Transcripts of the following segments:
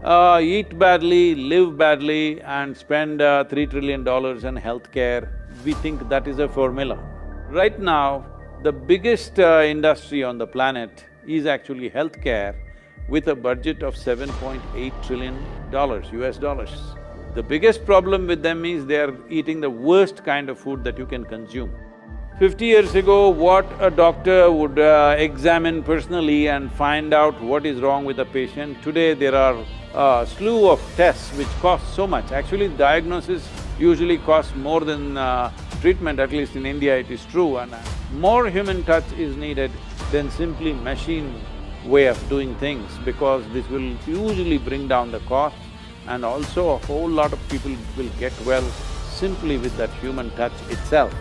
eat badly, live badly and spend $3 trillion on healthcare, we think that is a formula. Right now, the biggest industry on the planet is actually healthcare with a budget of $7.8 trillion US dollars. The biggest problem with them is they are eating the worst kind of food that you can consume. 50 years ago, what a doctor would examine personally and find out what is wrong with a patient, today there are a slew of tests which cost so much. Actually, diagnosis usually costs more than treatment, at least in India it is true, and more human touch is needed than simply machine way of doing things, because this will usually bring down the costs and also a whole lot of people will get well simply with that human touch itself.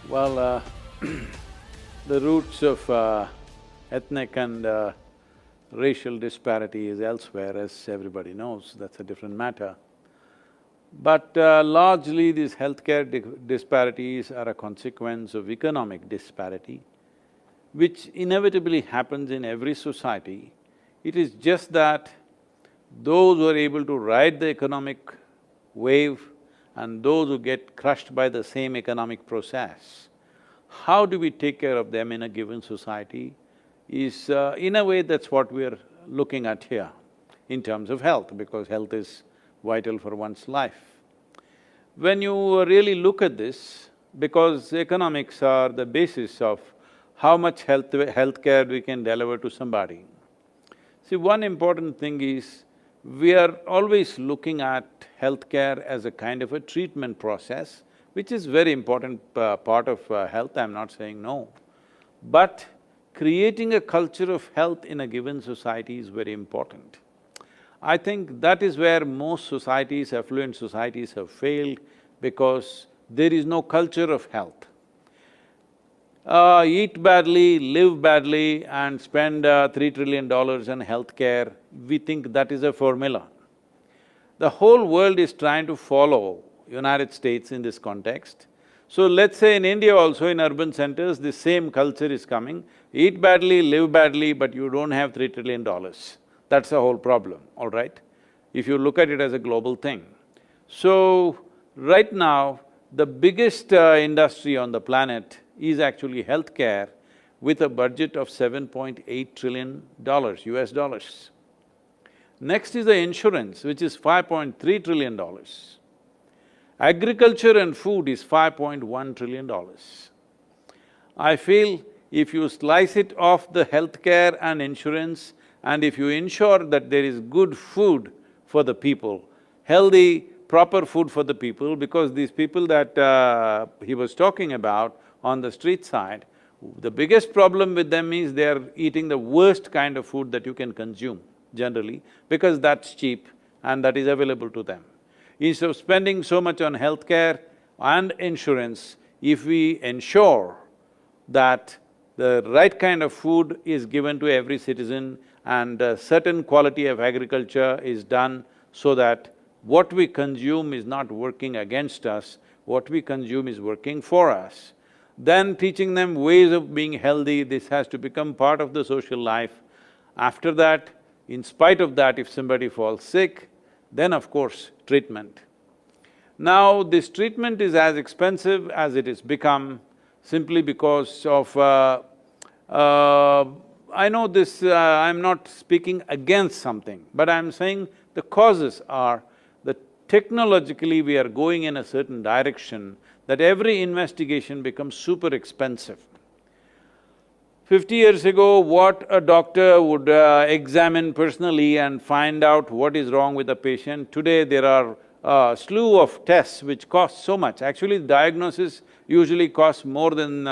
Well, the roots of ethnic and racial disparity is elsewhere, as everybody knows, that's a different matter. But largely these healthcare disparities are a consequence of economic disparity, which inevitably happens in every society. It is just that those who are able to ride the economic wave and those who get crushed by the same economic process, how do we take care of them in a given society is… in a way, that's what we're looking at here in terms of health, because health is vital for one's life. When you really look at this, because economics are the basis of how much healthcare we can deliver to somebody. See, one important thing is, we are always looking at healthcare as a kind of a treatment process, which is very important part of health, I'm not saying no. But creating a culture of health in a given society is very important. I think that is where most societies, affluent societies have failed, because there is no culture of health. Eat badly, live badly and spend $3 trillion on healthcare, we think that is a formula. The whole world is trying to follow United States in this context. So let's say in India also, in urban centers, the same culture is coming, eat badly, live badly, but you don't have $3 trillion. That's the whole problem, all right? If you look at it as a global thing. So, right now, the biggest industry on the planet is actually healthcare with a budget of $7.8 trillion US dollars. Next is the insurance, which is $5.3 trillion. Agriculture and food is $5.1 trillion. I feel if you slice it off the healthcare and insurance, and if you ensure that there is good food for the people, healthy, proper food for the people, because these people that he was talking about on the street side, the biggest problem with them is they are eating the worst kind of food that you can consume generally, because that's cheap and that is available to them. Instead of spending so much on healthcare and insurance, if we ensure that the right kind of food is given to every citizen and a certain quality of agriculture is done so that what we consume is not working against us, what we consume is working for us, then teaching them ways of being healthy, this has to become part of the social life. After that, in spite of that, if somebody falls sick, then of course, treatment. Now, this treatment is as expensive as it has become simply because of… I know this… I'm not speaking against something, but I'm saying the causes are that technologically we are going in a certain direction that every investigation becomes super expensive. 50 years ago, what a doctor would examine personally and find out what is wrong with a patient, today there are a slew of tests which cost so much. Actually, diagnosis usually costs more than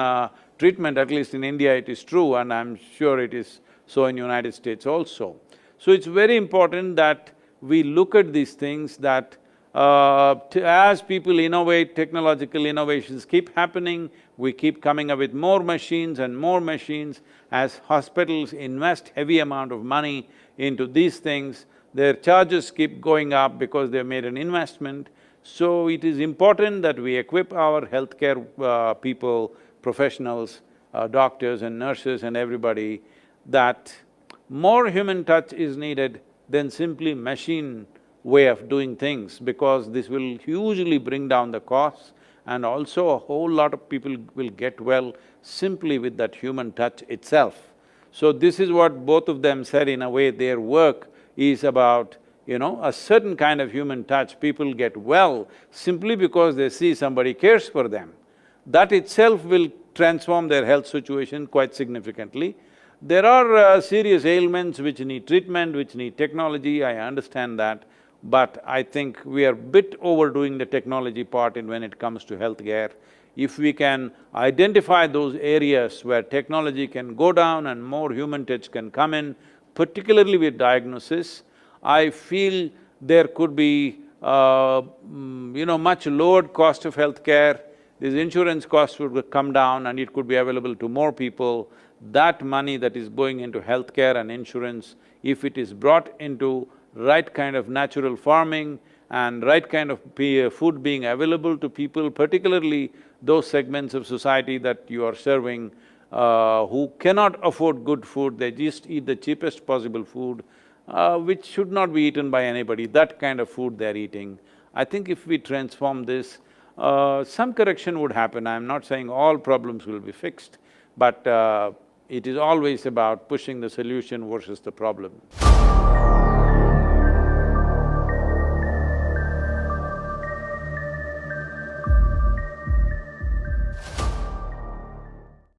treatment, at least in India it is true, and I'm sure it is so in United States also. So it's very important that we look at these things, that as people innovate, technological innovations keep happening, we keep coming up with more machines and more machines. As hospitals invest heavy amount of money into these things, their charges keep going up because they've made an investment. So it is important that we equip our healthcare people, professionals, doctors and nurses and everybody, that more human touch is needed than simply machine way of doing things, because this will hugely bring down the costs, and also a whole lot of people will get well simply with that human touch itself. So this is what both of them said. In a way, their work is about, a certain kind of human touch. People get well simply because they see somebody cares for them. That itself will transform their health situation quite significantly. There are serious ailments which need treatment, which need technology, I understand that, but I think we are a bit overdoing the technology part when it comes to healthcare. If we can identify those areas where technology can go down and more human touch can come in, particularly with diagnosis, I feel there could be, much lowered cost of healthcare. These insurance costs would come down and it could be available to more people. That money that is going into healthcare and insurance, if it is brought into right kind of natural farming and right kind of food being available to people, particularly those segments of society that you are serving, who cannot afford good food, they just eat the cheapest possible food, which should not be eaten by anybody, that kind of food they're eating. I think if we transform this, some correction would happen. I'm not saying all problems will be fixed, but it is always about pushing the solution versus the problem.